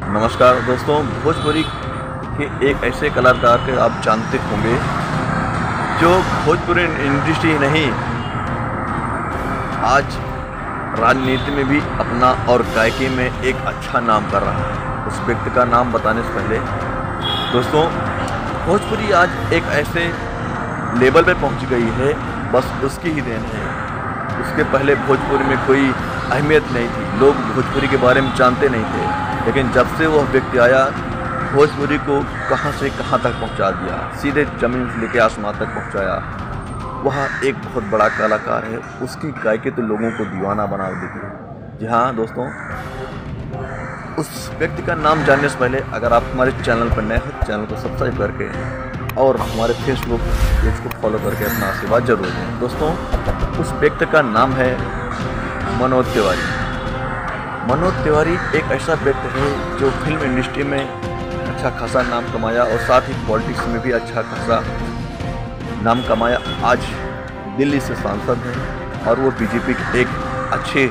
नमस्कार दोस्तों, भोजपुरी के एक ऐसे कलाकार के आप जानते होंगे जो भोजपुरी इंडस्ट्री नहीं, आज राजनीति में भी अपना और गायकी में एक अच्छा नाम कर रहा है। उस व्यक्ति का नाम बताने से पहले दोस्तों, भोजपुरी आज एक ऐसे लेवल पे पहुंच गई है, बस उसकी ही देन है। उसके पहले भोजपुरी में कोई अहमियत नहीं थी, लोग भोजपुरी के बारे में जानते नहीं थे, लेकिन जब से वह व्यक्ति आया, भोजपुरी को कहां से कहां तक पहुंचा दिया, सीधे ज़मीन से लेकर आसमान तक पहुंचाया। वह एक बहुत बड़ा कलाकार है, उसकी गायकी तो लोगों को दीवाना बना देती है। जी हाँ दोस्तों, उस व्यक्ति का नाम जानने से पहले अगर आप हमारे चैनल पर नए हैं, चैनल को सब्सक्राइब करके और हमारे फेसबुक पेज को फॉलो करके अपना आशीर्वाद जरूर दें। दोस्तों, उस व्यक्ति का नाम है मनोज तिवारी। मनोज तिवारी एक ऐसा व्यक्ति है जो फिल्म इंडस्ट्री में अच्छा खासा नाम कमाया और साथ ही पॉलिटिक्स में भी अच्छा खासा नाम कमाया। आज दिल्ली से सांसद है और वो बीजेपी के एक अच्छे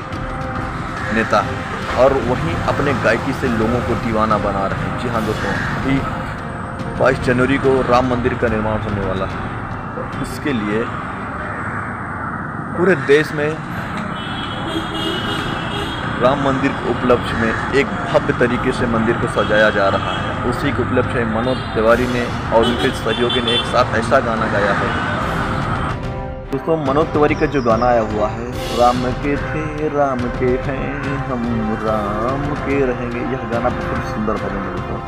नेता है और वहीं अपने गायकी से लोगों को दीवाना बना रहे हैं। जी हाँ दोस्तों, अभी 22 जनवरी को राम मंदिर का निर्माण होने वाला है। इसके लिए पूरे देश में राम मंदिर के उपलक्ष्य में एक भव्य तरीके से मंदिर को सजाया जा रहा है। उसी के उपलक्ष्य में मनोज तिवारी ने और उनके सहयोगी ने एक साथ ऐसा गाना गाया है। दोस्तों, मनोज तिवारी का जो गाना आया हुआ है, राम के थे राम के हैं हम राम के रहेंगे, यह गाना बहुत सुंदर भजन है दोस्तों।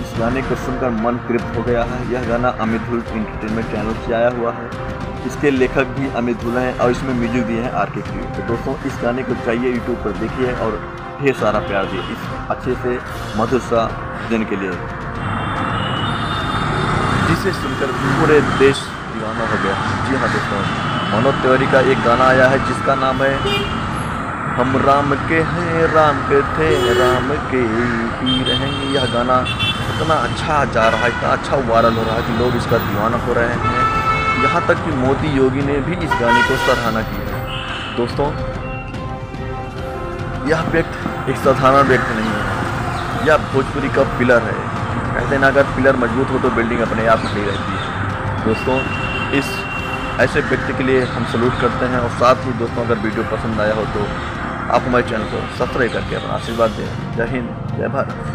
इस गाने को सुनकर मन तृप्त हो गया है। यह गाना अमित धुल एंटरटेनमेंट चैनल से आया हुआ है। इसके लेखक भी अमित धुल हैं और इसमें म्यूजिक दिए हैं आर.के. क्रिएटिव। तो दोस्तों, इस गाने को चाहिए यूट्यूब पर देखिए और ढेर सारा प्यार दिए इस अच्छे से मधुर सा भजन के लिए, जिसे सुनकर पूरे देश दीवाना हो गया। जी हाँ दोस्तों, मनोज तिवारी का एक गाना आया है जिसका नाम है हम राम के हैं राम के थे राम के ही रहेंगे। यह गाना इतना अच्छा जा रहा है, इतना अच्छा वायरल हो रहा है कि लोग इसका दीवाना हो रहे हैं। यहाँ तक कि मोदी योगी ने भी इस गाने को सराहना की है। दोस्तों, यह व्यक्ति एक साधारण व्यक्ति नहीं है, यह भोजपुरी का पिलर है। कहते हैं ना, अगर पिलर मजबूत हो तो बिल्डिंग अपने आप खड़ी रहती है। दोस्तों, इस ऐसे व्यक्ति के लिए हम सल्यूट करते हैं और साथ ही दोस्तों, अगर वीडियो पसंद आया हो तो आप हमारे चैनल को सब्सक्राइब करके अपना आशीर्वाद दें। जय हिंद, जय भारत।